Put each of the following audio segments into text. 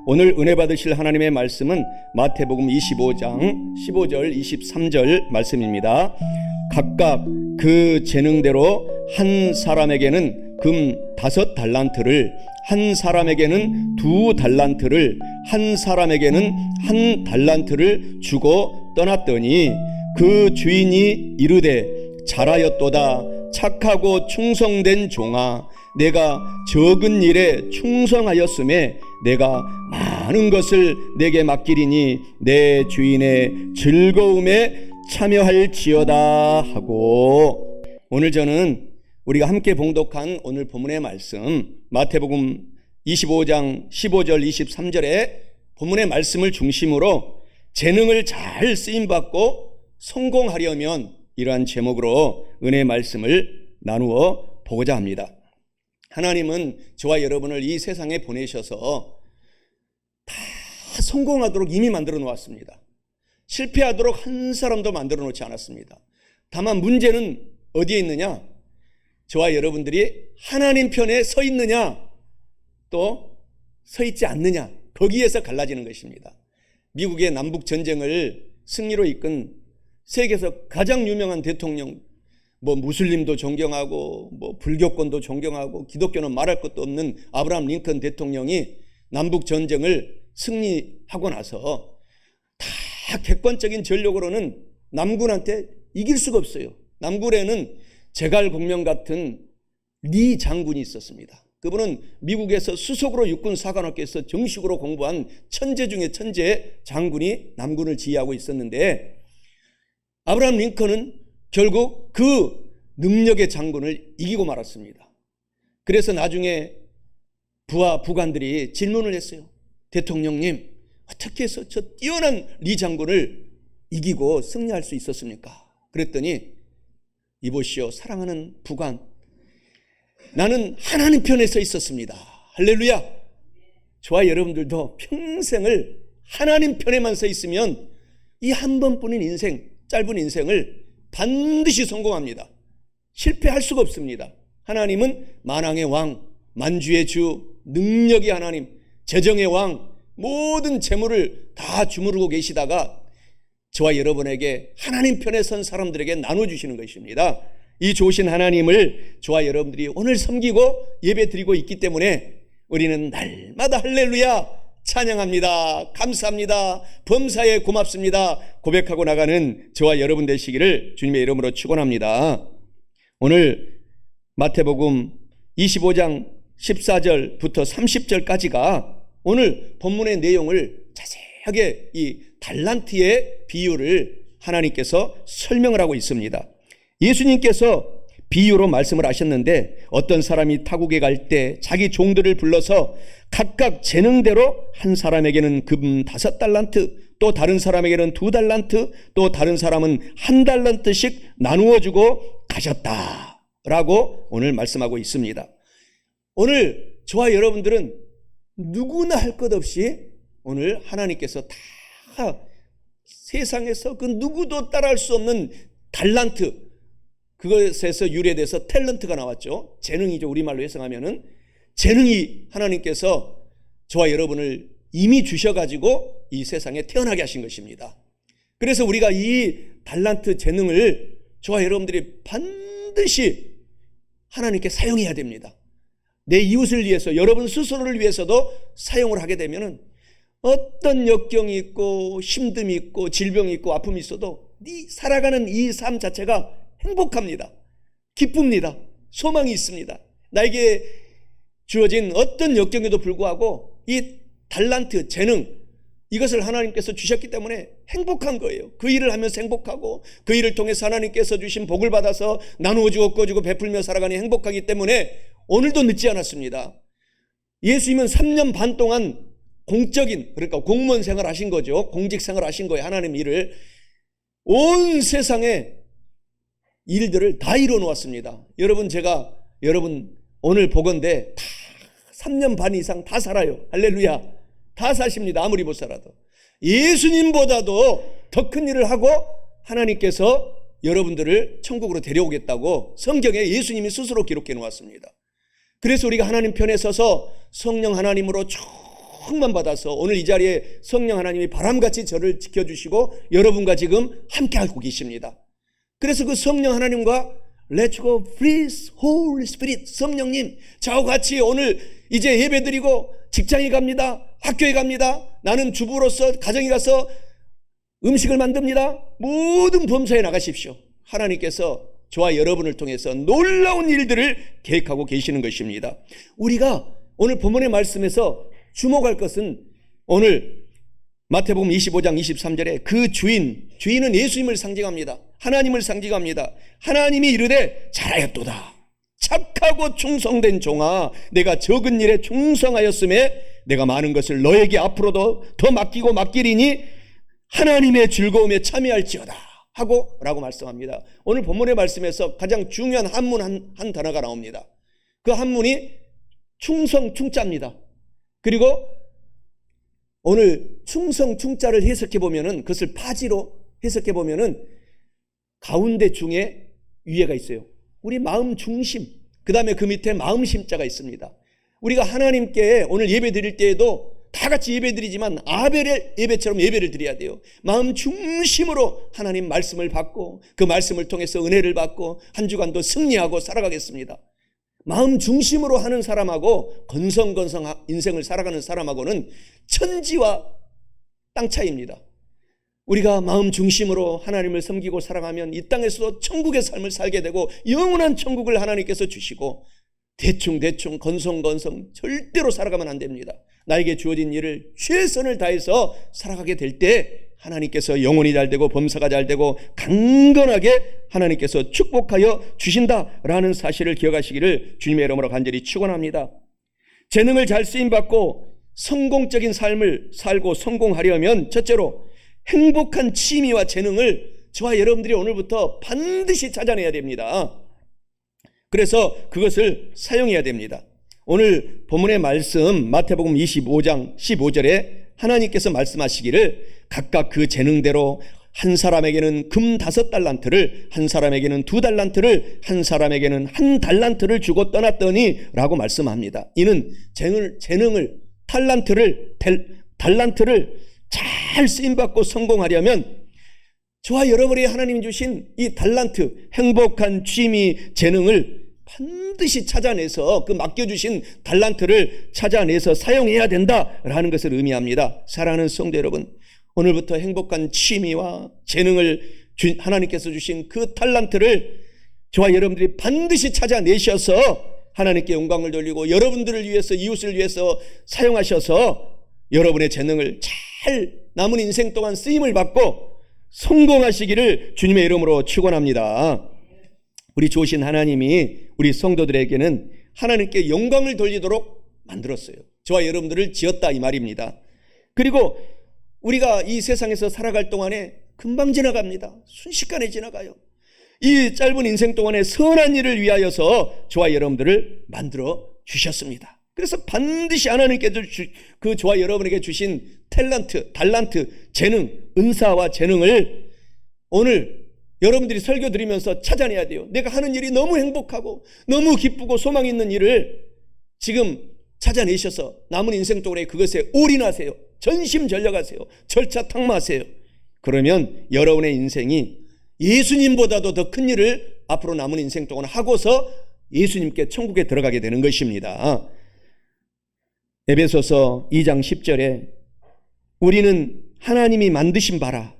오늘 은혜 받으실 하나님의 말씀은 마태복음 25장 15절 23절 말씀입니다. 각각 그 재능대로 한 사람에게는 금 5달란트를, 한 사람에게는 2달란트를, 한 사람에게는 1달란트를 주고 떠났더니 그 주인이 이르되 잘하였도다. 착하고 충성된 종아, 내가 적은 일에 충성하였음에 내가 많은 것을 내게 맡기리니 내 주인의 즐거움에 참여할지어다 하고, 오늘 저는 우리가 함께 봉독한 오늘 본문의 말씀 마태복음 25장 15절 23절의 본문의 말씀을 중심으로 재능을 잘 쓰임받고 성공하려면 이러한 제목으로 은혜의 말씀을 나누어 보고자 합니다. 하나님은 저와 여러분을 이 세상에 보내셔서 다 성공하도록 이미 만들어 놓았습니다. 실패하도록 한 사람도 만들어 놓지 않았습니다. 다만 문제는 어디에 있느냐? 저와 여러분들이 하나님 편에 서 있느냐, 또 서 있지 않느냐, 거기에서 갈라지는 것입니다. 미국의 남북 전쟁을 승리로 이끈 세계에서 가장 유명한 대통령, 무슬림도 존경하고 불교권도 존경하고 기독교는 말할 것도 없는 아브라함 링컨 대통령이 남북 전쟁을 승리하고 나서 다 객관적인 전력으로는 남군한테 이길 수가 없어요. 남군에는 제갈공명 같은 리 장군이 있었습니다. 그분은 미국에서 수석으로 육군 사관학교에서 정식으로 공부한 천재 중에 천재 장군이 남군을 지휘하고 있었는데, 아브라함 링컨은 결국 그 능력의 장군을 이기고 말았습니다. 그래서 나중에 부하 부관들이 질문을 했어요. 대통령님, 어떻게 해서 저 뛰어난 리 장군을 이기고 승리할 수 있었습니까? 그랬더니, 이보시오, 사랑하는 부관, 나는 하나님 편에 서 있었습니다. 할렐루야. 저와 여러분들도 평생을 하나님 편에만 서 있으면 이 한 번뿐인 인생, 짧은 인생을 반드시 성공합니다. 실패할 수가 없습니다. 하나님은 만왕의 왕, 만주의 주, 능력의 하나님, 재정의 왕, 모든 재물을 다 주무르고 계시다가 저와 여러분에게 하나님 편에 선 사람들에게 나눠주시는 것입니다. 이 좋으신 하나님을 저와 여러분들이 오늘 섬기고 예배드리고 있기 때문에 우리는 날마다 할렐루야 찬양합니다. 감사합니다. 범사에 고맙습니다. 고백하고 나가는 저와 여러분 되시기를 주님의 이름으로 축원합니다. 오늘 마태복음 25장 14절부터 30절까지가 오늘 본문의 내용을 자세하게 이 달란트의 비유를 하나님께서 설명을 하고 있습니다. 예수님께서 비유로 말씀을 하셨는데, 어떤 사람이 타국에 갈 때 자기 종들을 불러서 각각 재능대로 한 사람에게는 금 5달란트, 또 다른 사람에게는 2달란트, 또 다른 사람은 1달란트씩 나누어 주고 가셨다라고 오늘 말씀하고 있습니다. 오늘 저와 여러분들은 누구나 할 것 없이 오늘 하나님께서 다 세상에서 그 누구도 따라할 수 없는 달란트, 그것에서 유래돼서 탤런트가 나왔죠. 재능이죠. 우리말로 해석하면은 재능이 하나님께서 저와 여러분을 이미 주셔가지고 이 세상에 태어나게 하신 것입니다. 그래서 우리가 이 달란트 재능을 저와 여러분들이 반드시 하나님께 사용해야 됩니다. 내 이웃을 위해서, 여러분 스스로를 위해서도 사용을 하게 되면은 어떤 역경이 있고 힘듦이 있고 질병이 있고 아픔이 있어도 살아가는 이 삶 자체가 행복합니다. 기쁩니다. 소망이 있습니다. 나에게 주어진 어떤 역경에도 불구하고 이 달란트, 재능, 이것을 하나님께서 주셨기 때문에 행복한 거예요. 그 일을 하면서 행복하고 그 일을 통해서 하나님께서 주신 복을 받아서 나누어주고 꺼주고 베풀며 살아가니 행복하기 때문에 오늘도 늦지 않았습니다. 예수님은 3년 반 동안 공적인, 그러니까 공무원 생활 하신 거죠. 공직 생활 하신 거예요. 하나님 일을. 온 세상에 일들을 다 이루어 놓았습니다. 여러분 오늘 보건대 다 3년 반 이상 다 살아요. 할렐루야. 다 사십니다. 아무리 못 살아도. 예수님보다도 더 큰 일을 하고 하나님께서 여러분들을 천국으로 데려오겠다고 성경에 예수님이 스스로 기록해 놓았습니다. 그래서 우리가 하나님 편에 서서 성령 하나님으로 충만 받아서 오늘 이 자리에 성령 하나님이 바람같이 저를 지켜주시고 여러분과 지금 함께하고 계십니다. 그래서 그 성령 하나님과 Let's go please Holy Spirit, 성령님 저와 같이 오늘 이제 예배드리고 직장에 갑니다, 학교에 갑니다, 나는 주부로서 가정에 가서 음식을 만듭니다. 모든 범사에 나가십시오. 하나님께서 저와 여러분을 통해서 놀라운 일들을 계획하고 계시는 것입니다. 우리가 오늘 본문의 말씀에서 주목할 것은 오늘 마태복음 25장 23절에 그 주인은 예수님을 상징합니다. 하나님을 상징합니다. 하나님이 이르되 잘하였도다. 착하고 충성된 종아, 내가 적은 일에 충성하였음에 내가 많은 것을 너에게 앞으로도 더 맡기리니 하나님의 즐거움에 참여할지어다 하고 라고 말씀합니다. 오늘 본문의 말씀에서 가장 중요한 한문 한 단어가 나옵니다. 그 한문이 충성충자입니다. 그리고 오늘 충성충자를 해석해 보면은, 그것을 파지로 해석해 보면은 가운데 중에 위에가 있어요. 우리 마음 중심, 그 다음에 그 밑에 마음 심자가 있습니다. 우리가 하나님께 오늘 예배 드릴 때에도 다 같이 예배 드리지만 아벨의 예배처럼 예배를 드려야 돼요. 마음 중심으로 하나님 말씀을 받고 그 말씀을 통해서 은혜를 받고 한 주간도 승리하고 살아가겠습니다. 마음 중심으로 하는 사람하고 건성건성 인생을 살아가는 사람하고는 천지와 땅 차이입니다. 우리가 마음 중심으로 하나님을 섬기고 살아가면 이 땅에서도 천국의 삶을 살게 되고 영원한 천국을 하나님께서 주시고, 대충 건성건성 절대로 살아가면 안 됩니다. 나에게 주어진 일을 최선을 다해서 살아가게 될 때 하나님께서 영혼이 잘 되고 범사가 잘 되고 강건하게 하나님께서 축복하여 주신다라는 사실을 기억하시기를 주님의 이름으로 간절히 축원합니다. 재능을 잘 쓰임받고 성공적인 삶을 살고 성공하려면 첫째로 행복한 취미와 재능을 저와 여러분들이 오늘부터 반드시 찾아내야 됩니다. 그래서 그것을 사용해야 됩니다. 오늘 본문의 말씀 마태복음 25장 15절에 하나님께서 말씀하시기를 각각 그 재능대로 한 사람에게는 금 5달란트를, 한 사람에게는 2달란트를, 한 사람에게는 1달란트를 주고 떠났더니 라고 말씀합니다. 이는 재능을 달란트를 잘 쓰임받고 성공하려면 저와 여러분이 하나님 주신 이 달란트, 행복한 취미, 재능을 반드시 찾아내서 그 맡겨주신 달란트를 찾아내서 사용해야 된다라는 것을 의미합니다. 사랑하는 성도 여러분, 오늘부터 행복한 취미와 재능을 하나님께서 주신 그 달란트를 저와 여러분들이 반드시 찾아내셔서 하나님께 영광을 돌리고 여러분들을 위해서, 이웃을 위해서 사용하셔서 여러분의 재능을 잘 남은 인생 동안 쓰임을 받고 성공하시기를 주님의 이름으로 축원합니다. 우리 좋으신 하나님이 우리 성도들에게는 하나님께 영광을 돌리도록 만들었어요. 저와 여러분들을 지었다 이 말입니다. 그리고 우리가 이 세상에서 살아갈 동안에 금방 지나갑니다. 순식간에 지나가요. 이 짧은 인생 동안에 선한 일을 위하여서 저와 여러분들을 만들어 주셨습니다. 그래서 반드시 하나님께서 그 저와 여러분에게 주신 달란트, 재능, 은사와 재능을 오늘 여러분들이 설교 드리면서 찾아내야 돼요. 내가 하는 일이 너무 행복하고 너무 기쁘고 소망 있는 일을 지금 찾아내셔서 남은 인생 동안에 그것에 올인하세요. 전심전력하세요. 절차탁마하세요. 그러면 여러분의 인생이 예수님보다도 더 큰 일을 앞으로 남은 인생 동안 하고서 예수님께 천국에 들어가게 되는 것입니다. 에베소서 2장 10절에 우리는 하나님이 만드신 바라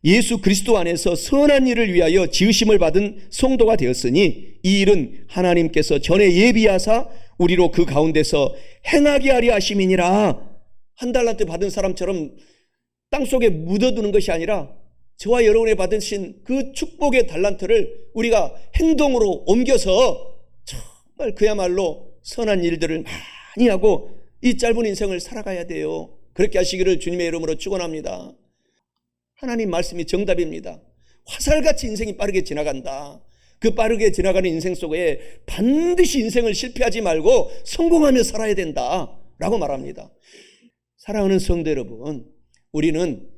예수 그리스도 안에서 선한 일을 위하여 지으심을 받은 성도가 되었으니 이 일은 하나님께서 전에 예비하사 우리로 그 가운데서 행하게 하려 하심이니라. 1달란트 받은 사람처럼 땅속에 묻어두는 것이 아니라 저와 여러분이 받으신 그 축복의 달란트를 우리가 행동으로 옮겨서 정말 그야말로 선한 일들을 많이 하고 이 짧은 인생을 살아가야 돼요. 그렇게 하시기를 주님의 이름으로 축원합니다. 하나님 말씀이 정답입니다. 화살같이 인생이 빠르게 지나간다. 그 빠르게 지나가는 인생 속에 반드시 인생을 실패하지 말고 성공하며 살아야 된다라고 말합니다. 사랑하는 성도 여러분, 우리는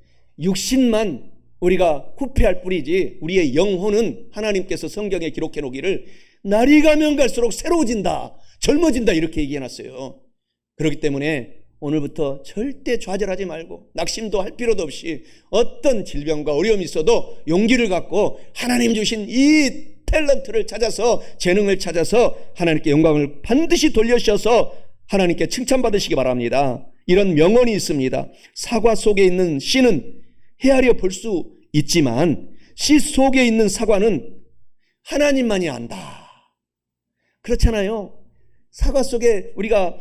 육신만 우리가 후패할 뿐이지 우리의 영혼은 하나님께서 성경에 기록해 놓기를 날이 가면 갈수록 새로워진다, 젊어진다 이렇게 얘기해 놨어요. 그렇기 때문에 오늘부터 절대 좌절하지 말고 낙심도 할 필요도 없이 어떤 질병과 어려움이 있어도 용기를 갖고 하나님 주신 이 탤런트를 찾아서, 재능을 찾아서 하나님께 영광을 반드시 돌려주셔서 하나님께 칭찬받으시기 바랍니다. 이런 명언이 있습니다. 사과 속에 있는 씨는 헤아려 볼 수 있지만 씨 속에 있는 사과는 하나님만이 안다. 그렇잖아요. 사과 속에 우리가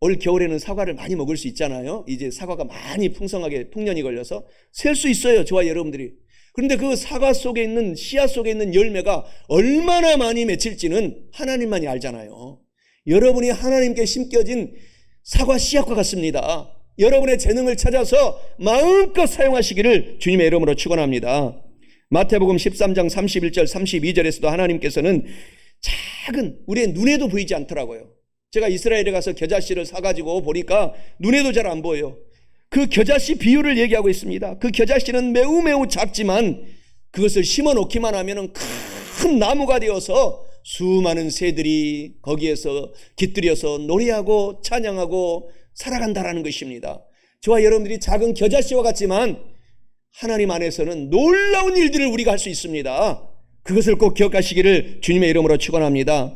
올 겨울에는 사과를 많이 먹을 수 있잖아요. 이제 사과가 많이 풍성하게 풍년이 걸려서 셀 수 있어요, 저와 여러분들이. 그런데 그 사과 속에 있는, 씨앗 속에 있는 열매가 얼마나 많이 맺힐지는 하나님만이 알잖아요. 여러분이 하나님께 심겨진 사과 씨앗과 같습니다. 여러분의 재능을 찾아서 마음껏 사용하시기를 주님의 이름으로 축원합니다. 마태복음 13장 31절 32절에서도 하나님께서는 작은, 우리의 눈에도 보이지 않더라고요. 제가 이스라엘에 가서 겨자씨를 사가지고 보니까 눈에도 잘 안 보여요. 그 겨자씨 비유를 얘기하고 있습니다. 그 겨자씨는 매우 작지만 그것을 심어 놓기만 하면 큰 나무가 되어서 수많은 새들이 거기에서 깃들여서 노래하고 찬양하고 살아간다라는 것입니다. 저와 여러분들이 작은 겨자씨와 같지만 하나님 안에서는 놀라운 일들을 우리가 할 수 있습니다. 그것을 꼭 기억하시기를 주님의 이름으로 축원합니다.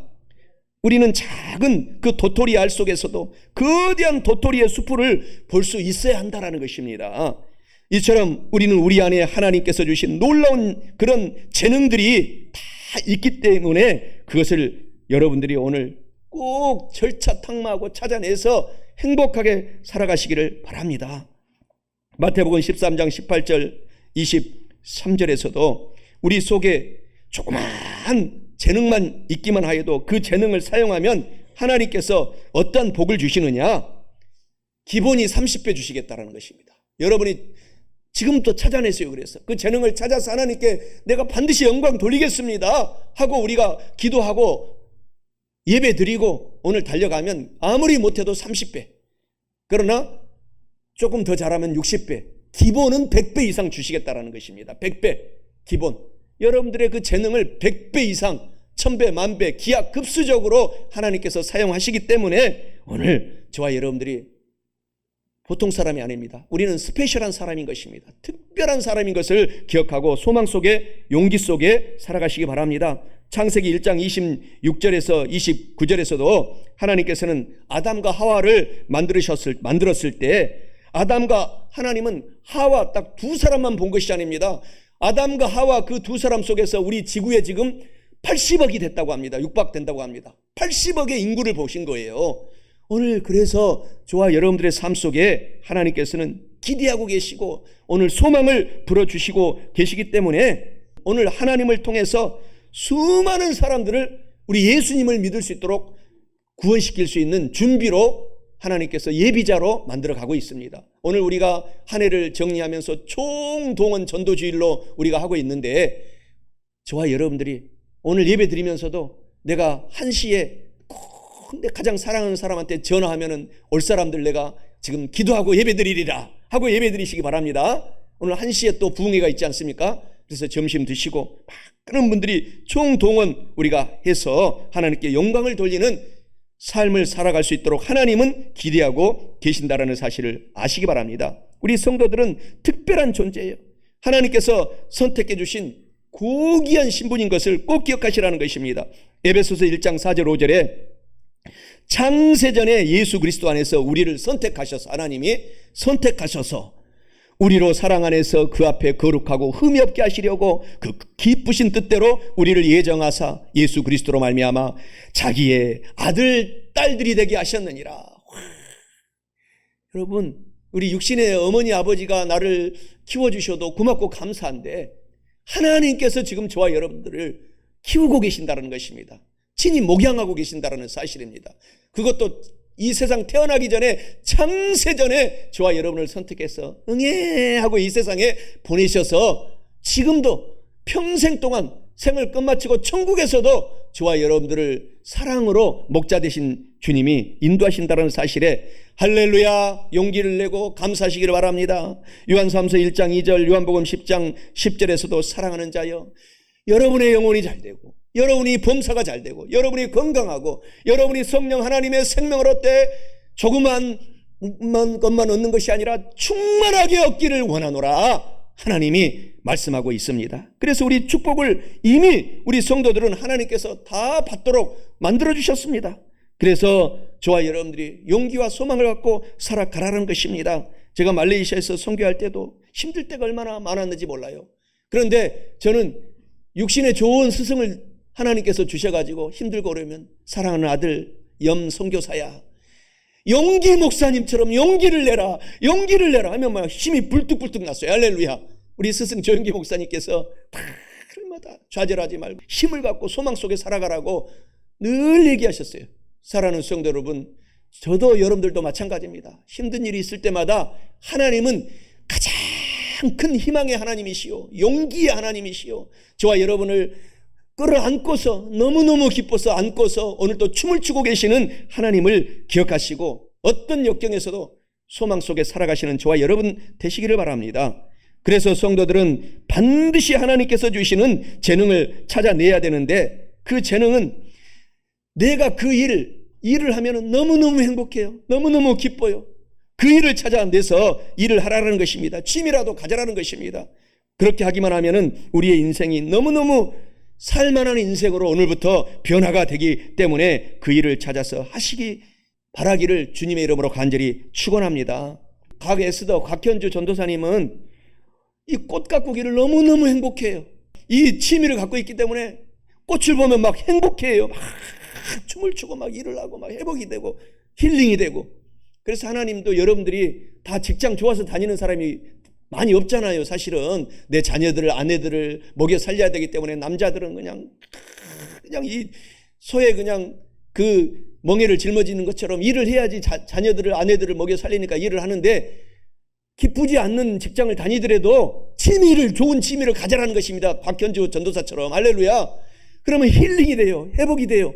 우리는 작은 그 도토리 알 속에서도 거대한 도토리의 숲을 볼 수 있어야 한다는 것입니다. 이처럼 우리는 우리 안에 하나님께서 주신 놀라운 그런 재능들이 다 있기 때문에 그것을 여러분들이 오늘 꼭 절차탕마하고 찾아내서 행복하게 살아가시기를 바랍니다. 마태복음 13장 18절 23절에서도 우리 속에 조그마한 재능만 있기만 하여도 그 재능을 사용하면 하나님께서 어떤 복을 주시느냐? 기본이 30배 주시겠다라는 것입니다. 여러분이 지금부터 찾아내세요. 그래서 그 재능을 찾아서 하나님께 내가 반드시 영광 돌리겠습니다 하고 우리가 기도하고 예배 드리고 오늘 달려가면 아무리 못해도 30배, 그러나 조금 더 잘하면 60배, 기본은 100배 이상 주시겠다라는 것입니다. 100배 기본. 여러분들의 그 재능을 100배 이상, 1000배, 만배, 기하급수적으로 하나님께서 사용하시기 때문에 오늘 저와 여러분들이 보통 사람이 아닙니다. 우리는 스페셜한 사람인 것입니다. 특별한 사람인 것을 기억하고 소망 속에, 용기 속에 살아가시기 바랍니다. 창세기 1장 26절에서 29절에서도 하나님께서는 아담과 하와를 만들었을 때 아담과 하나님은 하와 딱 두 사람만 본 것이 아닙니다. 아담과 하와 그 두 사람 속에서 우리 지구에 지금 80억이 됐다고 합니다. 육박된다고 합니다. 80억의 인구를 보신 거예요. 오늘 그래서 저와 여러분들의 삶 속에 하나님께서는 기대하고 계시고 오늘 소망을 불어주시고 계시기 때문에 오늘 하나님을 통해서 수많은 사람들을 우리 예수님을 믿을 수 있도록 구원시킬 수 있는 준비로 하나님께서 예비자로 만들어 가고 있습니다. 오늘 우리가 한 해를 정리하면서 총동원 전도주일로 우리가 하고 있는데 저와 여러분들이 오늘 예배 드리면서도 내가 1시에 내 가장 사랑하는 사람한테 전화하면은 올 사람들 내가 지금 기도하고 예배 드리리라 하고 예배 드리시기 바랍니다. 오늘 1시에 또 부흥회가 있지 않습니까? 그래서 점심 드시고 많은 분들이 총동원 우리가 해서 하나님께 영광을 돌리는 삶을 살아갈 수 있도록 하나님은 기대하고 계신다라는 사실을 아시기 바랍니다. 우리 성도들은 특별한 존재예요. 하나님께서 선택해 주신 고귀한 신분인 것을 꼭 기억하시라는 것입니다. 에베소서 1장 4절 5절에 창세전에 예수 그리스도 안에서 우리를 선택하셔서, 하나님이 선택하셔서 우리로 사랑 안에서 그 앞에 거룩하고 흠이 없게 하시려고 그 기쁘신 뜻대로 우리를 예정하사 예수 그리스도로 말미암아 자기의 아들 딸들이 되게 하셨느니라. 여러분, 우리 육신의 어머니 아버지가 나를 키워주셔도 고맙고 감사한데 하나님께서 지금 저와 여러분들을 키우고 계신다는 것입니다. 친히 목양하고 계신다는 사실입니다. 그것도 이 세상 태어나기 전에 창세전에 저와 여러분을 선택해서 응애 하고 이 세상에 보내셔서 지금도 평생 동안 생을 끝마치고 천국에서도 저와 여러분들을 사랑으로 목자 되신 주님이 인도하신다는 사실에 할렐루야 용기를 내고 감사하시기를 바랍니다. 요한삼서 1장 2절, 요한복음 10장 10절에서도 사랑하는 자여, 여러분의 영혼이 잘되고 여러분이 범사가 잘되고 여러분이 건강하고 여러분이 성령 하나님의 생명을 얻되 조그만 것만 얻는 것이 아니라 충만하게 얻기를 원하노라 하나님이 말씀하고 있습니다. 그래서 우리 축복을 이미 우리 성도들은 하나님께서 다 받도록 만들어 주셨습니다. 그래서 저와 여러분들이 용기와 소망을 갖고 살아가라는 것입니다. 제가 말레이시아에서 선교할 때도 힘들 때가 얼마나 많았는지 몰라요. 그런데 저는 육신의 좋은 스승을 하나님께서 주셔가지고 힘들고 그러면 사랑하는 아들 염 선교사야, 용기 목사님처럼 용기를 내라 하면 막 힘이 불뚝불뚝 났어요. 할렐루야. 우리 스승 조용기 목사님께서 날마다 좌절하지 말고 힘을 갖고 소망 속에 살아가라고 늘 얘기하셨어요. 사랑하는 성도 여러분, 저도 여러분들도 마찬가지입니다. 힘든 일이 있을 때마다 하나님은 가장 큰 희망의 하나님이시요, 용기의 하나님이시요, 저와 여러분을 끌어안고서 너무너무 기뻐서 안고서 오늘 또 춤을 추고 계시는 하나님을 기억하시고 어떤 역경에서도 소망 속에 살아가시는 저와 여러분 되시기를 바랍니다. 그래서 성도들은 반드시 하나님께서 주시는 재능을 찾아내야 되는데, 그 재능은 내가 그 일을 하면 너무너무 행복해요. 너무너무 기뻐요. 그 일을 찾아내서 일을 하라는 것입니다. 취미라도 가져라는 것입니다. 그렇게 하기만 하면 우리의 인생이 너무너무 살만한 인생으로 오늘부터 변화가 되기 때문에 그 일을 찾아서 하시기 바라기를 주님의 이름으로 간절히 축원합니다. 각 에스더 곽현주 전도사님은 이 꽃 가꾸기를 너무너무 행복해요. 이 취미를 갖고 있기 때문에 꽃을 보면 막 행복해요. 막 춤을 추고 막 일을 하고 막 회복이 되고 힐링이 되고. 그래서 하나님도 여러분들이 다 직장 좋아서 다니는 사람이 많이 없잖아요. 사실은 내 자녀들을, 아내들을 먹여 살려야 되기 때문에 남자들은 그냥 이 소에 그냥 그 멍에를 짊어지는 것처럼 일을 해야지 자녀들을, 아내들을 먹여 살리니까 일을 하는데, 기쁘지 않는 직장을 다니더라도 좋은 취미를 가져라는 것입니다. 박현주 전도사처럼. 할렐루야. 그러면 힐링이 돼요. 회복이 돼요.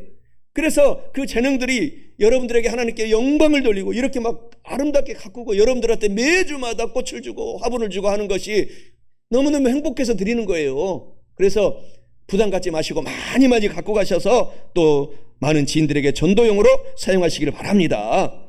그래서 그 재능들이 여러분들에게 하나님께 영광을 돌리고 이렇게 막 아름답게 가꾸고 여러분들한테 매주마다 꽃을 주고 화분을 주고 하는 것이 너무너무 행복해서 드리는 거예요. 그래서 부담 갖지 마시고 많이 갖고 가셔서 또 많은 지인들에게 전도용으로 사용하시기를 바랍니다.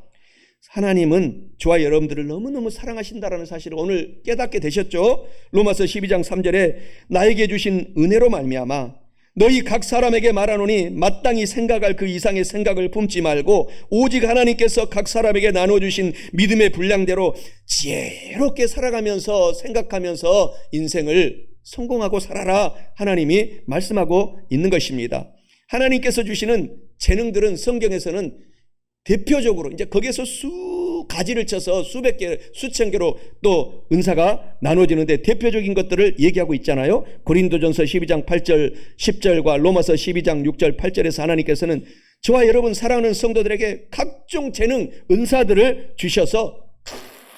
하나님은 저와 여러분들을 너무너무 사랑하신다라는 사실을 오늘 깨닫게 되셨죠? 로마서 12장 3절에 나에게 주신 은혜로 말미암아 너희 각 사람에게 말하노니 마땅히 생각할 그 이상의 생각을 품지 말고 오직 하나님께서 각 사람에게 나눠주신 믿음의 분량대로 지혜롭게 살아가면서 생각하면서 인생을 성공하고 살아라 하나님이 말씀하고 있는 것입니다. 하나님께서 주시는 재능들은 성경에서는 대표적으로 이제 거기에서 가지를 쳐서 수백 개, 수천 개로 또 은사가 나눠지는데 대표적인 것들을 얘기하고 있잖아요. 고린도전서 12장 8절 10절과 로마서 12장 6절 8절에서 하나님께서는 저와 여러분 사랑하는 성도들에게 각종 재능, 은사들을 주셔서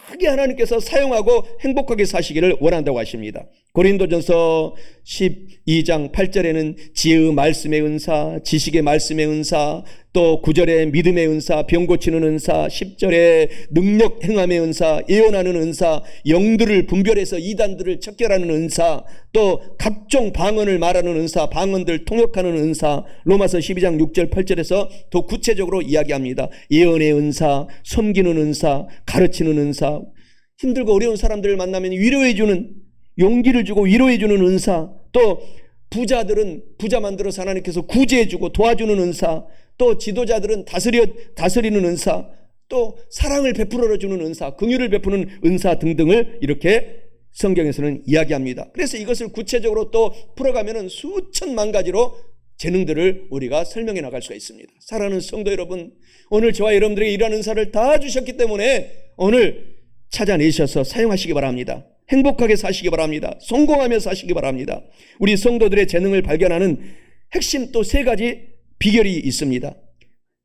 크게 하나님께서 사용하고 행복하게 사시기를 원한다고 하십니다. 고린도전서 12장 8절에는 지혜의 말씀의 은사, 지식의 말씀의 은사, 또 9절에 믿음의 은사, 병 고치는 은사, 10절에 능력 행함의 은사, 예언하는 은사, 영들을 분별해서 이단들을 척결하는 은사, 또 각종 방언을 말하는 은사, 방언들 통역하는 은사, 로마서 12장 6절 8절에서 더 구체적으로 이야기합니다. 예언의 은사, 섬기는 은사, 가르치는 은사, 힘들고 어려운 사람들을 만나면 위로해주는, 용기를 주고 위로해주는 은사, 또 부자들은 부자 만들어서 하나님께서 구제해주고 도와주는 은사, 또 지도자들은 다스리는 은사, 또 사랑을 베풀어주는 은사, 긍휼을 베푸는 은사 등등을 이렇게 성경에서는 이야기합니다. 그래서 이것을 구체적으로 또 풀어가면 수천만 가지로 재능들을 우리가 설명해 나갈 수가 있습니다. 사랑하는 성도 여러분, 오늘 저와 여러분들에게 이러한 은사를 다 주셨기 때문에 오늘 찾아내셔서 사용하시기 바랍니다. 행복하게 사시기 바랍니다. 성공하며 사시기 바랍니다. 우리 성도들의 재능을 발견하는 핵심 또 3가지 비결이 있습니다.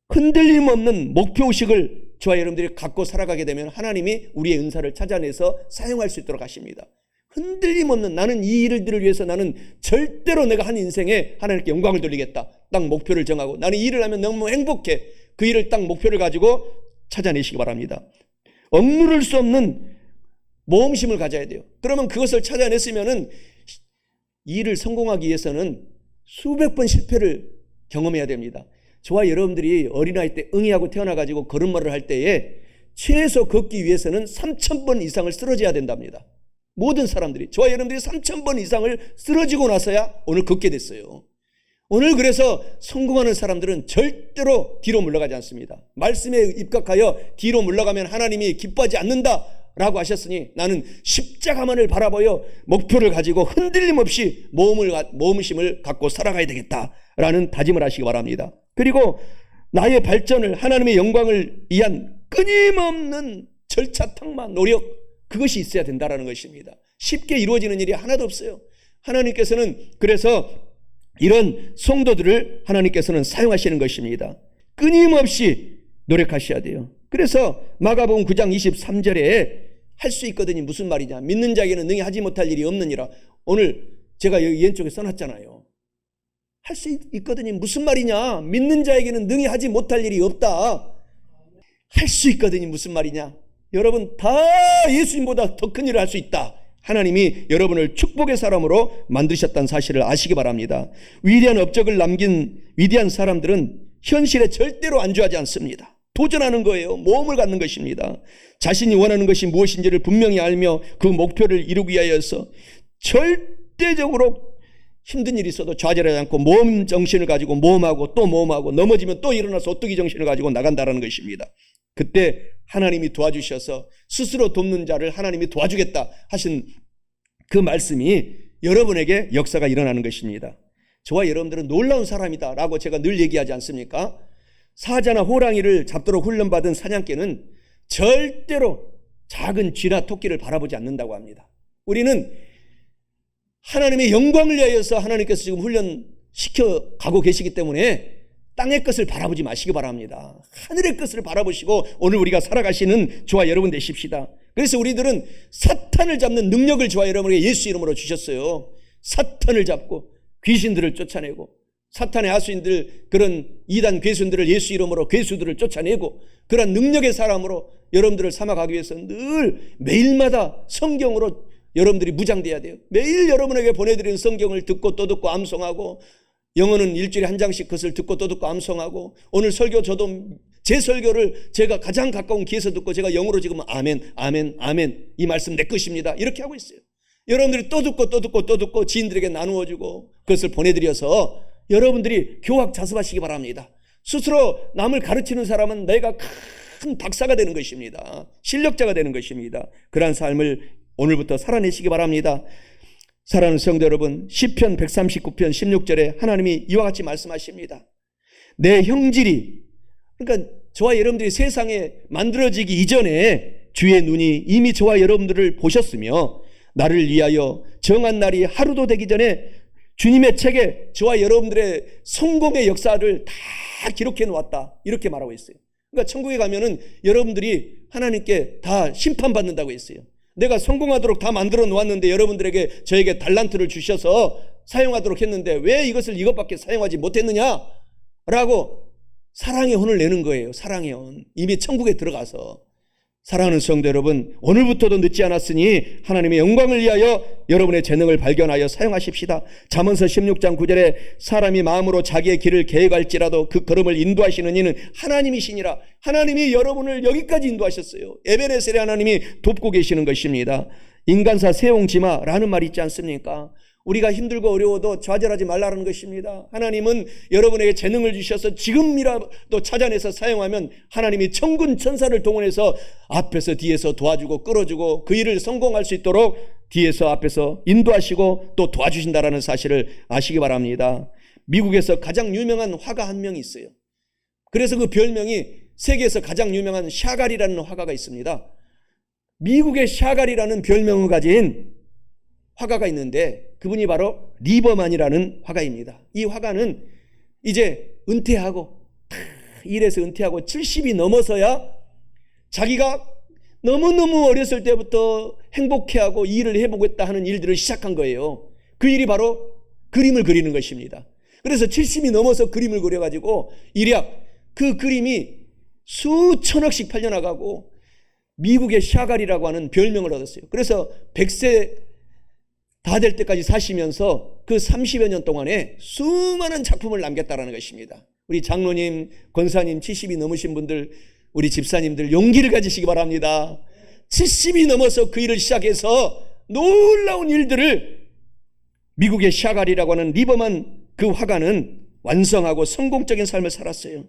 흔들림 없는 목표의식을 저와 여러분들이 갖고 살아가게 되면 하나님이 우리의 은사를 찾아내서 사용할 수 있도록 하십니다. 흔들림 없는, 나는 이 일들을 위해서 나는 절대로 내가 한 인생에 하나님께 영광을 돌리겠다. 딱 목표를 정하고 나는 이 일을 하면 너무 행복해. 그 일을 딱 목표를 가지고 찾아내시기 바랍니다. 억누를 수 없는 모험심을 가져야 돼요. 그러면 그것을 찾아냈으면은 일을 성공하기 위해서는 수백 번 실패를 경험해야 됩니다. 저와 여러분들이 어린아이 때 응애하고 태어나가지고 걸음마를 할 때에 최소 걷기 위해서는 3,000번 이상을 쓰러져야 된답니다. 모든 사람들이, 저와 여러분들이 3,000번 이상을 쓰러지고 나서야 오늘 걷게 됐어요. 오늘 그래서 성공하는 사람들은 절대로 뒤로 물러가지 않습니다. 말씀에 입각하여 뒤로 물러가면 하나님이 기뻐하지 않는다 라고 하셨으니 나는 십자가만을 바라보여 목표를 가지고 흔들림 없이 모험심을 갖고 살아가야 되겠다라는 다짐을 하시기 바랍니다. 그리고 나의 발전을, 하나님의 영광을 위한 끊임없는 절차탕마 노력, 그것이 있어야 된다라는 것입니다. 쉽게 이루어지는 일이 하나도 없어요. 하나님께서는 그래서 이런 성도들을 하나님께서는 사용하시는 것입니다. 끊임없이 노력하셔야 돼요. 그래서 마가복음 9장 23절에 할 수 있거든요. 무슨 말이냐? 믿는 자에게는 능히 하지 못할 일이 없느니라. 오늘 제가 여기 왼쪽에 써놨잖아요. 할 수 있거든요. 무슨 말이냐? 믿는 자에게는 능히 하지 못할 일이 없다. 할 수 있거든요. 무슨 말이냐? 여러분 다 예수님보다 더 큰 일을 할 수 있다. 하나님이 여러분을 축복의 사람으로 만드셨다는 사실을 아시기 바랍니다. 위대한 업적을 남긴 위대한 사람들은 현실에 절대로 안주하지 않습니다. 도전하는 거예요. 모험을 갖는 것입니다. 자신이 원하는 것이 무엇인지를 분명히 알며 그 목표를 이루기 위하여서 절대적으로 힘든 일이 있어도 좌절하지 않고 모험 정신을 가지고 모험하고 또 모험하고 넘어지면 또 일어나서 오뚜기 정신을 가지고 나간다는 것입니다. 그때 하나님이 도와주셔서 스스로 돕는 자를 하나님이 도와주겠다 하신 그 말씀이 여러분에게 역사가 일어나는 것입니다. 저와 여러분들은 놀라운 사람이다 라고 제가 늘 얘기하지 않습니까? 사자나 호랑이를 잡도록 훈련받은 사냥개는 절대로 작은 쥐나 토끼를 바라보지 않는다고 합니다. 우리는 하나님의 영광을 위하여서 하나님께서 지금 훈련시켜 가고 계시기 때문에 땅의 것을 바라보지 마시기 바랍니다. 하늘의 것을 바라보시고 오늘 우리가 살아가시는 저와 여러분 되십시다. 그래서 우리들은 사탄을 잡는 능력을 저와 여러분에게 예수 이름으로 주셨어요. 사탄을 잡고 귀신들을 쫓아내고 사탄의 하수인들, 그런 이단 괴순들을 예수 이름으로 괴수들을 쫓아내고 그런 능력의 사람으로 여러분들을 삼아가기 위해서 늘 매일마다 성경으로 여러분들이 무장돼야 돼요. 매일 여러분에게 보내드리는 성경을 듣고 또 듣고 암송하고, 영어는 일주일에 한 장씩 그것을 듣고 또 듣고 암송하고, 오늘 설교 저도 제 설교를 제가 가장 가까운 귀에서 듣고 제가 영어로 지금 아멘 아멘 아멘 이 말씀 내 것입니다 이렇게 하고 있어요. 여러분들이 또 듣고 또 듣고 또 듣고 지인들에게 나누어주고 그것을 보내드려서 여러분들이 교학 자습하시기 바랍니다. 스스로 남을 가르치는 사람은 내가 큰 박사가 되는 것입니다. 실력자가 되는 것입니다. 그러한 삶을 오늘부터 살아내시기 바랍니다. 사랑하는 성도 여러분, 시편 139편 16절에 하나님이 이와 같이 말씀하십니다. 내 형질이, 그러니까 저와 여러분들이 세상에 만들어지기 이전에 주의 눈이 이미 저와 여러분들을 보셨으며 나를 위하여 정한 날이 하루도 되기 전에 주님의 책에 저와 여러분들의 성공의 역사를 다 기록해 놓았다 이렇게 말하고 있어요. 그러니까 천국에 가면은 여러분들이 하나님께 다 심판받는다고 했어요. 내가 성공하도록 다 만들어 놓았는데 여러분들에게 저에게 달란트를 주셔서 사용하도록 했는데 왜 이것밖에 사용하지 못했느냐 라고 사랑의 혼을 내는 거예요. 사랑의 혼. 이미 천국에 들어가서. 사랑하는 성도 여러분, 오늘부터도 늦지 않았으니 하나님의 영광을 위하여 여러분의 재능을 발견하여 사용하십시다. 잠언서 16장 9절에 사람이 마음으로 자기의 길을 계획할지라도 그 걸음을 인도하시는 이는 하나님이시니라. 하나님이 여러분을 여기까지 인도하셨어요. 에베네셀의 하나님이 돕고 계시는 것입니다. 인간사 세옹지마라는 말이 있지 않습니까? 우리가 힘들고 어려워도 좌절하지 말라는 것입니다. 하나님은 여러분에게 재능을 주셔서 지금이라도 찾아내서 사용하면 하나님이 천군 천사를 동원해서 앞에서 뒤에서 도와주고 끌어주고 그 일을 성공할 수 있도록 뒤에서 앞에서 인도하시고 또 도와주신다라는 사실을 아시기 바랍니다. 미국에서 가장 유명한 화가 한 명이 있어요. 그래서 그 별명이 세계에서 가장 유명한 샤갈이라는 화가가 있습니다. 미국의 샤갈이라는 별명을 가진 화가가 있는데 그분이 바로 리버만이라는 화가입니다. 이 화가는 이제 은퇴하고 일에서 은퇴하고 70이 넘어서야 자기가 너무너무 어렸을 때부터 행복해하고 일을 해보겠다 하는 일들을 시작한 거예요. 그 일이 바로 그림을 그리는 것입니다. 그래서 70이 넘어서 그림을 그려가지고 일약 그 그림이 수천억씩 팔려나가고 미국의 샤갈이라고 하는 별명을 얻었어요. 그래서 100세 다 될 때까지 사시면서 그 30여 년 동안에 수많은 작품을 남겼다라는 것입니다. 우리 장로님, 권사님 70이 넘으신 분들 우리 집사님들 용기를 가지시기 바랍니다. 70이 넘어서 그 일을 시작해서 놀라운 일들을 미국의 샤갈이라고 하는 리버만 그 화가는 완성하고 성공적인 삶을 살았어요.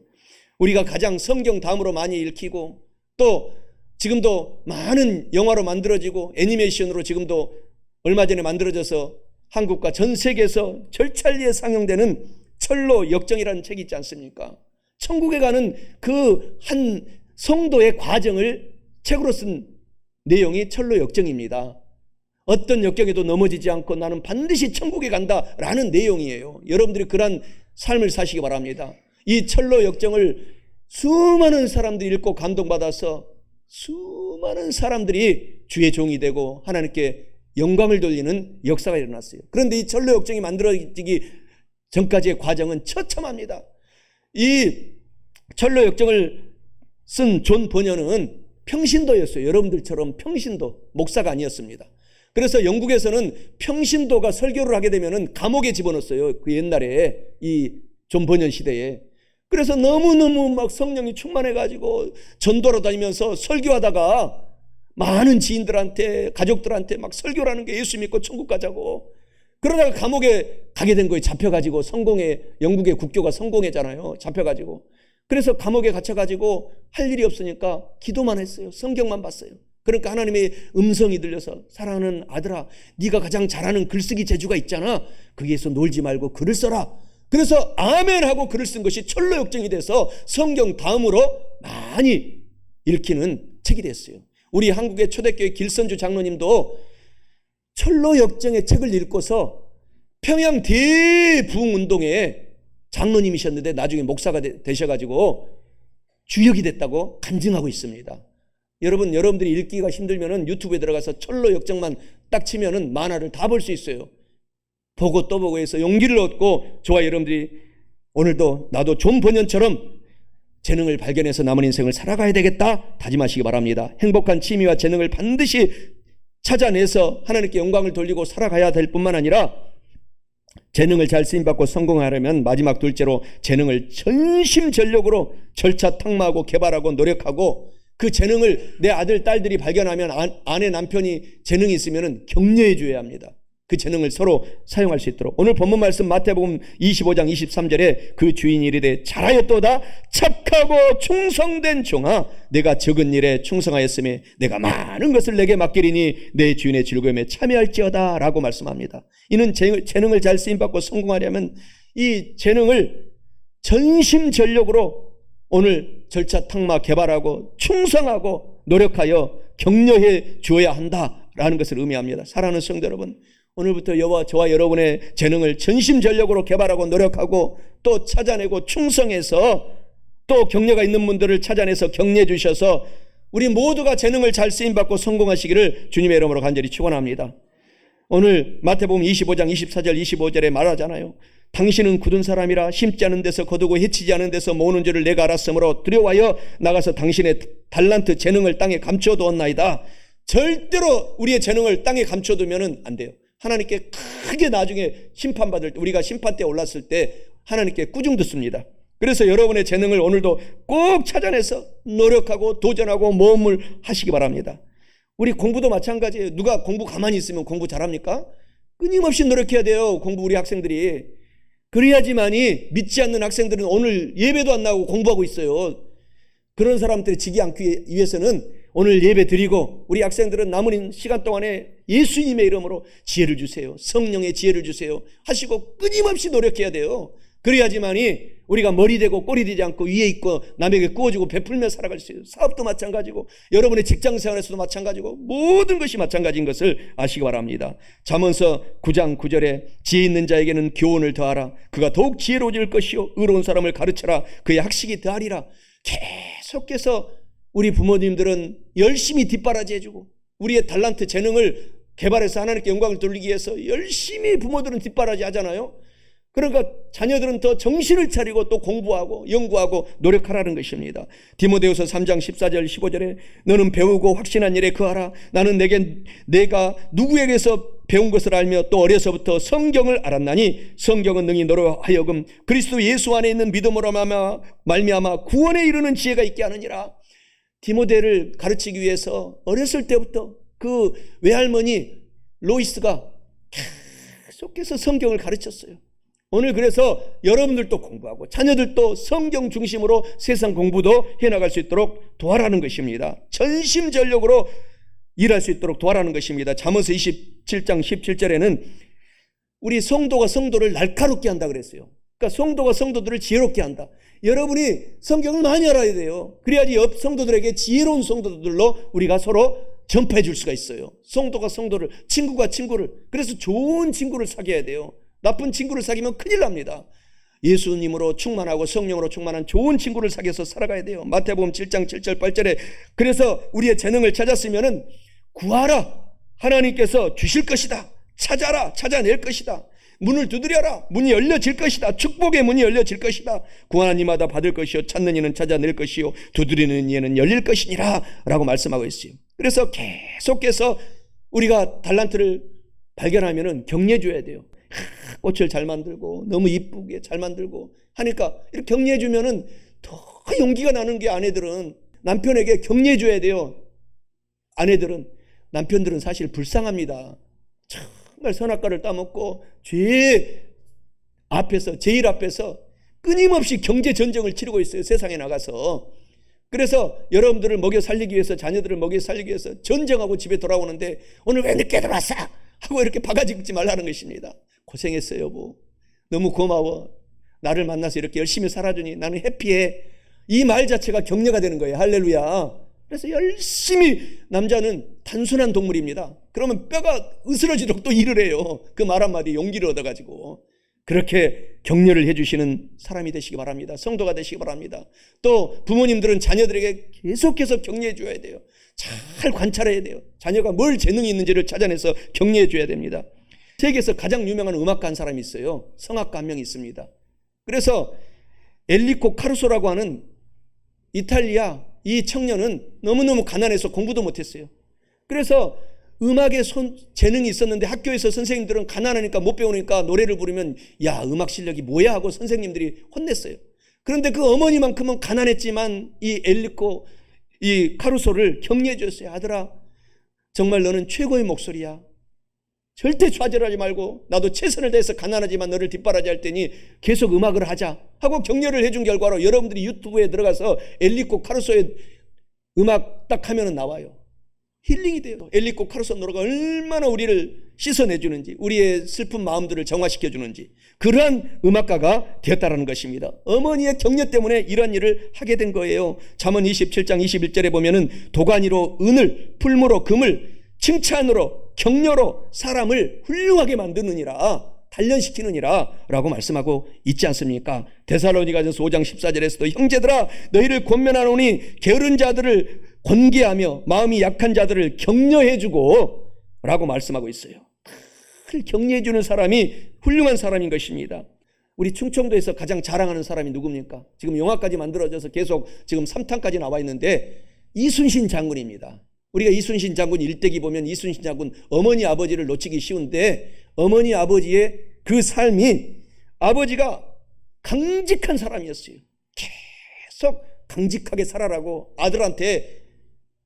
우리가 가장 성경 다음으로 많이 읽히고 또 지금도 많은 영화로 만들어지고 애니메이션으로 지금도 얼마 전에 만들어져서 한국과 전 세계에서 절찬리에 상영되는 철로 역정이라는 책이 있지 않습니까? 천국에 가는 그 한 성도의 과정을 책으로 쓴 내용이 철로 역정입니다. 어떤 역경에도 넘어지지 않고 나는 반드시 천국에 간다라는 내용이에요. 여러분들이 그런 삶을 사시기 바랍니다. 이 철로 역정을 수많은 사람들이 읽고 감동받아서 수많은 사람들이 주의 종이 되고 하나님께 영광을 돌리는 역사가 일어났어요. 그런데 이 철로 역정이 만들어지기 전까지의 과정은 처참합니다. 이 철로 역정을 쓴 존 버녀는 평신도였어요. 여러분들처럼 평신도, 목사가 아니었습니다. 그래서 영국에서는 평신도가 설교를 하게 되면 감옥에 집어넣었어요. 그 옛날에 이 존 버녀 시대에. 그래서 너무너무 막 성령이 충만해가지고 전도로 다니면서 설교하다가 많은 지인들한테, 가족들한테 막 설교를 하는 게 예수 믿고 천국 가자고. 그러다가 감옥에 가게 된 거예요. 잡혀가지고 영국의 국교가 성공했잖아요. 잡혀가지고. 그래서 감옥에 갇혀가지고 할 일이 없으니까 기도만 했어요. 성경만 봤어요. 그러니까 하나님의 음성이 들려서 사랑하는 아들아, 네가 가장 잘하는 글쓰기 재주가 있잖아. 거기에서 놀지 말고 글을 써라. 그래서 아멘 하고 글을 쓴 것이 철로 역정이 돼서 성경 다음으로 많이 읽히는 책이 됐어요. 우리 한국의 초대교회 길선주 장로님도 철로 역정의 책을 읽고서 평양 대부흥운동에 장로님이셨는데 나중에 목사가 되셔가지고 주역이 됐다고 간증하고 있습니다. 여러분들이 읽기가 힘들면은 유튜브에 들어가서 철로 역정만 딱 치면은 만화를 다 볼 수 있어요. 보고 또 보고 해서 용기를 얻고 저와 여러분들이 오늘도 나도 존 버년처럼 재능을 발견해서 남은 인생을 살아가야 되겠다 다짐하시기 바랍니다. 행복한 취미와 재능을 반드시 찾아내서 하나님께 영광을 돌리고 살아가야 될 뿐만 아니라 재능을 잘 쓰임받고 성공하려면 마지막 둘째로 재능을 전심전력으로 절차 탁마하고 개발하고 노력하고 그 재능을 내 아들, 딸들이 발견하면 아내, 남편이 재능이 있으면 격려해 줘야 합니다. 그 재능을 서로 사용할 수 있도록. 오늘 본문 말씀 마태복음 25장 23절에 그 주인이 이르되 잘하였도다 착하고 충성된 종아 내가 적은 일에 충성하였으며 내가 많은 것을 내게 맡기리니 내 주인의 즐거움에 참여할지어다 라고 말씀합니다. 이는 재능을 잘 쓰임받고 성공하려면 이 재능을 전심전력으로 오늘 절차 탁마 개발하고 충성하고 노력하여 격려해 주어야 한다라는 것을 의미합니다. 사랑하는 성도 여러분, 오늘부터 저와 여러분의 재능을 전심전력으로 개발하고 노력하고 또 찾아내고 충성해서 또 격려가 있는 분들을 찾아내서 격려해 주셔서 우리 모두가 재능을 잘 쓰임받고 성공하시기를 주님의 이름으로 간절히 축원합니다. 오늘 마태복음 25장 24절 25절에 말하잖아요. 당신은 굳은 사람이라 심지 않은 데서 거두고 해치지 않은 데서 모으는 줄을 내가 알았으므로 두려워하여 나가서 당신의 달란트 재능을 땅에 감춰두었나이다. 절대로 우리의 재능을 땅에 감춰두면 안 돼요. 하나님께 크게 나중에 심판받을 때, 우리가 심판대에 올랐을 때 하나님께 꾸중 듣습니다. 그래서 여러분의 재능을 오늘도 꼭 찾아내서 노력하고 도전하고 모험을 하시기 바랍니다. 우리 공부도 마찬가지예요. 누가 공부 가만히 있으면 공부 잘합니까? 끊임없이 노력해야 돼요. 공부 우리 학생들이. 그래야지만이 믿지 않는 학생들은 오늘 예배도 안 나오고 공부하고 있어요. 그런 사람들이 지기 않기 위해서는 오늘 예배 드리고 우리 학생들은 남은 시간 동안에 예수님의 이름으로 지혜를 주세요. 성령의 지혜를 주세요. 하시고 끊임없이 노력해야 돼요. 그래야지만이 우리가 머리 되고 꼬리 되지 않고 위에 있고 남에게 구워주고 베풀며 살아갈 수 있어요. 사업도 마찬가지고 여러분의 직장생활에서도 마찬가지고 모든 것이 마찬가지인 것을 아시기 바랍니다. 잠언서 9장 9절에 지혜 있는 자에게는 교훈을 더하라. 그가 더욱 지혜로워질 것이요 의로운 사람을 가르쳐라. 그의 학식이 더하리라. 계속해서 우리 부모님들은 열심히 뒷바라지 해주고 우리의 달란트 재능을 개발해서 하나님께 영광을 돌리기 위해서 열심히 부모들은 뒷바라지 하잖아요. 그러니까 자녀들은 더 정신을 차리고 또 공부하고 연구하고 노력하라는 것입니다. 디모데후서 3장 14절 15절에 너는 배우고 확신한 일에 거하라. 나는 내가 누구에게서 배운 것을 알며 또 어려서부터 성경을 알았나니 성경은 능히 너로 하여금 그리스도 예수 안에 있는 믿음으로 말미암아 구원에 이르는 지혜가 있게 하느니라. 디모데를 가르치기 위해서 어렸을 때부터 그 외할머니 로이스가 계속해서 성경을 가르쳤어요. 오늘 그래서 여러분들도 공부하고 자녀들도 성경 중심으로 세상 공부도 해나갈 수 있도록 도와라는 것입니다. 전심전력으로 일할 수 있도록 도와라는 것입니다. 잠언서 27장 17절에는 우리 성도가 성도를 날카롭게 한다 그랬어요. 그러니까 성도가 성도들을 지혜롭게 한다. 여러분이 성경을 많이 알아야 돼요. 그래야지 옆 성도들에게 지혜로운 성도들로 우리가 서로 전파해 줄 수가 있어요. 성도가 성도를, 친구가 친구를. 그래서 좋은 친구를 사귀어야 돼요. 나쁜 친구를 사귀면 큰일 납니다. 예수님으로 충만하고 성령으로 충만한 좋은 친구를 사귀어서 살아가야 돼요. 마태복음 7장 7절 8절에 그래서 우리의 재능을 찾았으면은 구하라, 하나님께서 주실 것이다. 찾아라, 찾아낼 것이다. 문을 두드려라, 문이 열려질 것이다. 축복의 문이 열려질 것이다. 구하는 이마다 받을 것이요, 찾는 이는 찾아낼 것이요, 두드리는 이에는 열릴 것이니라 라고 말씀하고 있어요. 그래서 계속해서 우리가 달란트를 발견하면은 격려해 줘야 돼요. 꽃을 잘 만들고 너무 이쁘게 잘 만들고 하니까 이렇게 격려해 주면은 더 용기가 나는 게 아내들은 남편에게 격려해 줘야 돼요. 남편들은 사실 불쌍합니다. 정말 선악과를 따먹고 제일 앞에서 끊임없이 경제 전쟁을 치르고 있어요. 세상에 나가서. 그래서 여러분들을 먹여 살리기 위해서, 자녀들을 먹여 살리기 위해서 전쟁하고 집에 돌아오는데 오늘 왜 늦게 들어왔어? 하고 이렇게 바가지 긁지 말라는 것입니다. 고생했어요, 여보. 너무 고마워. 나를 만나서 이렇게 열심히 살아주니 나는 해피해. 이 말 자체가 격려가 되는 거예요. 할렐루야. 그래서 열심히, 남자는 단순한 동물입니다. 그러면 뼈가 으스러지도록 또 일을 해요. 그 말 한마디 용기를 얻어가지고. 그렇게 격려를 해주시는 사람이 되시기 바랍니다. 성도가 되시기 바랍니다. 또 부모님들은 자녀들에게 계속해서 격려해 줘야 돼요. 잘 관찰해야 돼요. 자녀가 뭘 재능이 있는지를 찾아내서 격려해 줘야 됩니다. 세계에서 가장 유명한 음악가 한 사람이 있어요. 성악가 한 명 있습니다. 그래서 엘리코 카루소라고 하는 이탈리아 이 청년은 너무너무 가난해서 공부도 못했어요. 그래서 음악에 재능이 있었는데 학교에서 선생님들은 가난하니까 못 배우니까 노래를 부르면 야, 음악 실력이 뭐야 하고 선생님들이 혼냈어요. 그런데 그 어머니만큼은 가난했지만 이 엘리코 이 카루소를 격려해 줬어요. 아들아, 정말 너는 최고의 목소리야. 절대 좌절하지 말고 나도 최선을 다해서 가난하지만 너를 뒷바라지 할 테니 계속 음악을 하자 하고 격려를 해준 결과로 여러분들이 유튜브에 들어가서 엘리코 카루소의 음악 딱 하면은 나와요. 힐링이 돼요. 엘리코 카루소 노래가 얼마나 우리를 씻어내주는지, 우리의 슬픈 마음들을 정화시켜주는지, 그러한 음악가가 되었다는 것입니다. 어머니의 격려 때문에 이런 일을 하게 된 거예요. 잠언 27장 21절에 보면은 도가니로 은을, 풀무로 금을, 칭찬으로 격려로 사람을 훌륭하게 만드느니라, 단련시키느니라 라고 말씀하고 있지 않습니까? 데살로니가전서 5장 14절에서도 형제들아 너희를 권면하노니 게으른 자들을 권계하며 마음이 약한 자들을 격려해주고 라고 말씀하고 있어요. 격려해주는 사람이 훌륭한 사람인 것입니다. 우리 충청도에서 가장 자랑하는 사람이 누굽니까? 지금 영화까지 만들어져서 계속 지금 3탄까지 나와 있는데 이순신 장군입니다. 우리가 이순신 장군 일대기 보면 이순신 장군 어머니 아버지를 놓치기 쉬운데 어머니 아버지의 그 삶이, 아버지가 강직한 사람이었어요. 계속 강직하게 살아라고 아들한테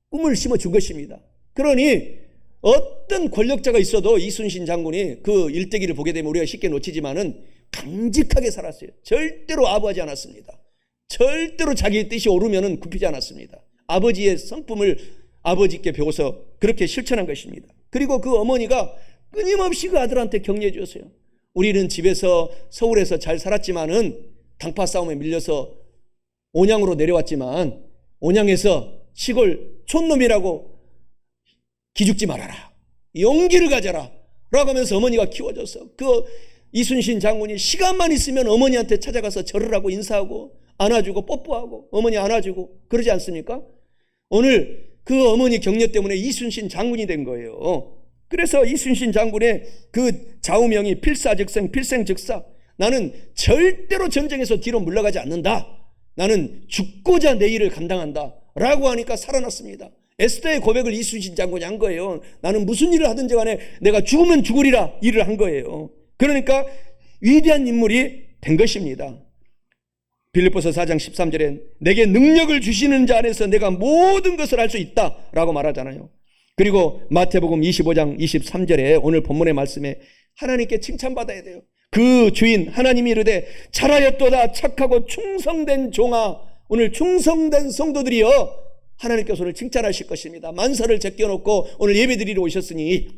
꿈을 심어준 것입니다. 그러니 어떤 권력자가 있어도 이순신 장군이 그 일대기를 보게 되면 우리가 쉽게 놓치지만은 강직하게 살았어요. 절대로 아부하지 않았습니다. 절대로 자기의 뜻이 오르면은 굽히지 않았습니다. 아버지의 성품을 아버지께 배워서 그렇게 실천한 것입니다. 그리고 그 어머니가 끊임없이 그 아들한테 격려해 주었어요. 우리는 집에서 서울에서 잘 살았지만은 당파 싸움에 밀려서 온양으로 내려왔지만 온양에서 시골 촌놈이라고 기죽지 말아라. 용기를 가져라. 라고 하면서 어머니가 키워줬어. 그 이순신 장군이 시간만 있으면 어머니한테 찾아가서 절을 하고 인사하고 안아주고 뽀뽀하고 어머니 안아주고 그러지 않습니까? 오늘 그 어머니 격려 때문에 이순신 장군이 된 거예요. 그래서 이순신 장군의 그 좌우명이 필사즉생, 필생즉사. 나는 절대로 전쟁에서 뒤로 물러가지 않는다. 나는 죽고자 내 일을 감당한다. 라고 하니까 살아났습니다. 에스더의 고백을 이순신 장군이 한 거예요. 나는 무슨 일을 하든지 간에 내가 죽으면 죽으리라 일을 한 거예요. 그러니까 위대한 인물이 된 것입니다. 빌립보서 4장 13절에 내게 능력을 주시는 자 안에서 내가 모든 것을 할 수 있다라고 말하잖아요. 그리고 마태복음 25장 23절에 오늘 본문의 말씀에 하나님께 칭찬받아야 돼요. 그 주인 하나님이 이르되 잘하였도다 착하고 충성된 종아. 오늘 충성된 성도들이여 하나님께서 오늘 칭찬하실 것입니다. 만사를 제껴놓고 오늘 예배드리러 오셨으니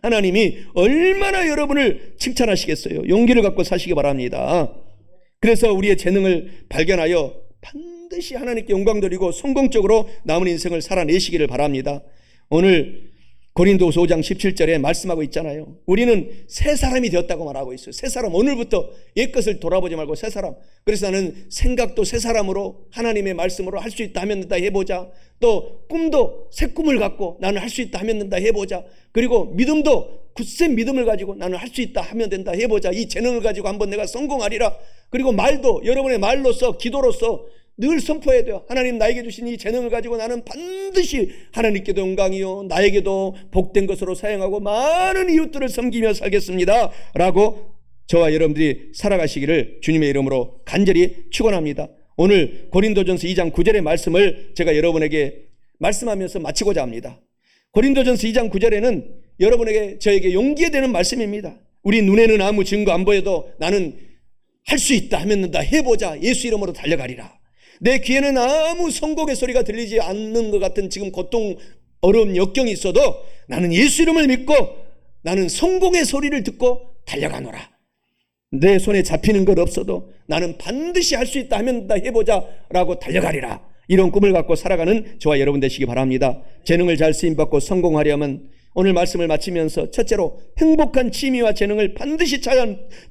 하나님이 얼마나 여러분을 칭찬하시겠어요. 용기를 갖고 사시기 바랍니다. 그래서 우리의 재능을 발견하여 반드시 하나님께 영광 드리고 성공적으로 남은 인생을 살아내시기를 바랍니다. 오늘 고린도후서 5장 17절에 말씀하고 있잖아요. 우리는 새 사람이 되었다고 말하고 있어요. 새 사람, 오늘부터 옛것을 돌아보지 말고 새 사람. 그래서 나는 생각도 새 사람으로 하나님의 말씀으로 할 수 있다 하면 된다 해보자. 또 꿈도 새 꿈을 갖고 나는 할 수 있다 하면 된다 해보자. 그리고 믿음도 굳센 믿음을 가지고 나는 할 수 있다 하면 된다 해보자. 이 재능을 가지고 한번 내가 성공하리라. 그리고 말도 여러분의 말로서 기도로서 늘 선포해야 돼요. 하나님 나에게 주신 이 재능을 가지고 나는 반드시 하나님께도 영광이요 나에게도 복된 것으로 사용하고 많은 이웃들을 섬기며 살겠습니다 라고 저와 여러분들이 살아가시기를 주님의 이름으로 간절히 축원합니다. 오늘 고린도전서 2장 9절의 말씀을 제가 여러분에게 말씀하면서 마치고자 합니다. 고린도전서 2장 9절에는 여러분에게 저에게 용기에 되는 말씀입니다. 우리 눈에는 아무 증거 안 보여도 나는 할 수 있다 하면 된다 해보자. 예수 이름으로 달려가리라. 내 귀에는 아무 성공의 소리가 들리지 않는 것 같은 지금 고통, 어려운 역경이 있어도 나는 예수 이름을 믿고 나는 성공의 소리를 듣고 달려가노라. 내 손에 잡히는 것 없어도 나는 반드시 할 수 있다 하면 된다 해보자 라고 달려가리라. 이런 꿈을 갖고 살아가는 저와 여러분 되시기 바랍니다. 재능을 잘 쓰임받고 성공하려면 오늘 말씀을 마치면서 첫째로 행복한 취미와 재능을 반드시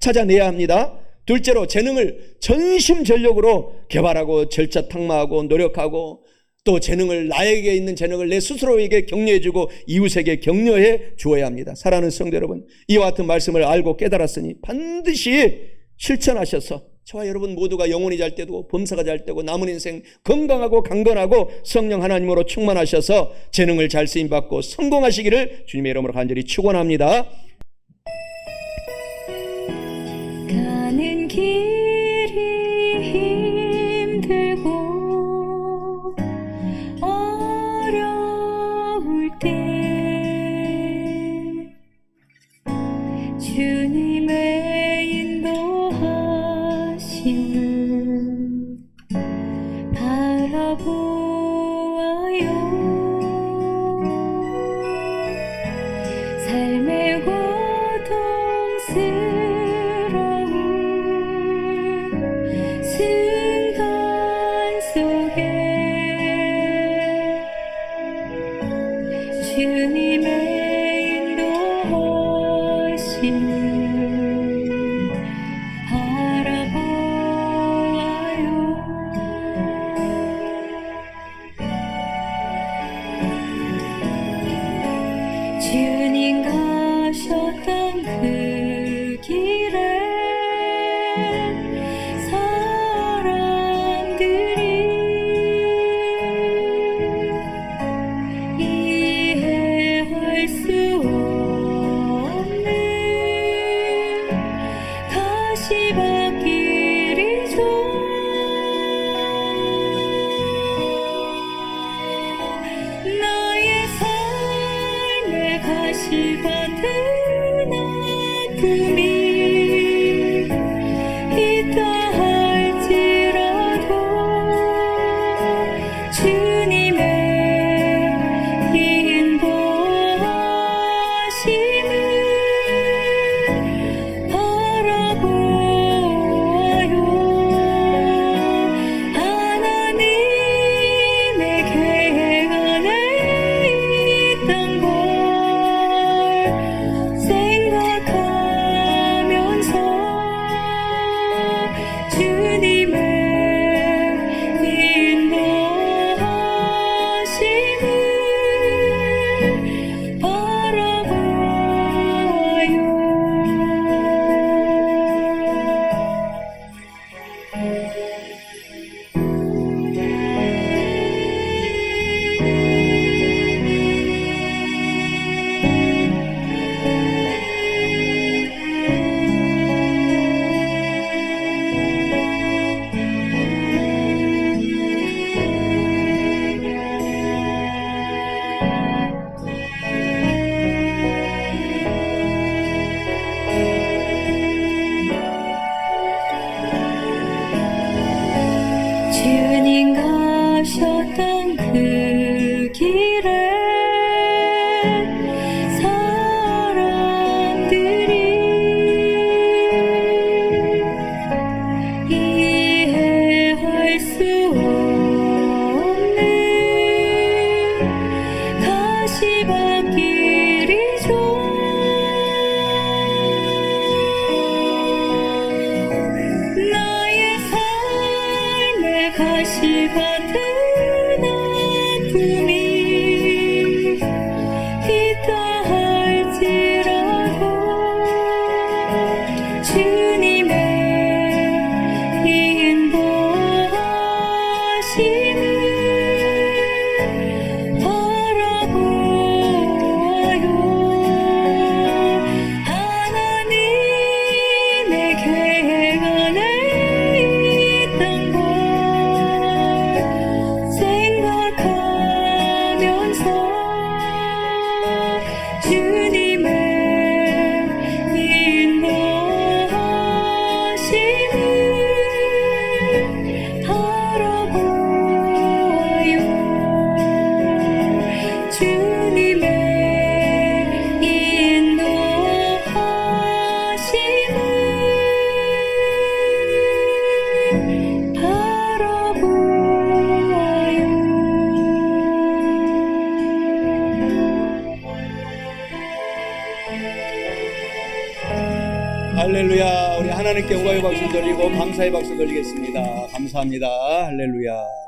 찾아내야 합니다. 둘째로 재능을 전심전력으로 개발하고 절차 탁마하고 노력하고 또 재능을 나에게 있는 재능을 내 스스로에게 격려해주고 이웃에게 격려해 주어야 합니다. 사랑하는 성도 여러분, 이와 같은 말씀을 알고 깨달았으니 반드시 실천하셔서 저와 여러분 모두가 영혼이 잘 때도 범사가 잘 되고 남은 인생 건강하고 강건하고 성령 하나님으로 충만하셔서 재능을 잘 쓰임받고 성공하시기를 주님의 이름으로 간절히 축원합니다. 가는 길이 힘들고 어려울 때 주님의 인도하심을 바라보아요. 삶의 고통스러운 순간 속에 주님의 인도하심을 바라보아요. 주님 가셨던 그 길에 사람들이 이해할 수 없는 가시밭길이죠. 나의 삶의 가시밭은 아픔이 있다 할지라도 주님의 인도하심을 바라보아요. 하나님의 계획 안에 있던 걸 생각하면서 주님의 인도하심을 바라보아요. 주님의 인도하심을 바라보아요. 할렐루야. 우리 하나님께 영광의 박수 드리고 감사의 박수 드리겠습니다. 감사합니다. 할렐루야.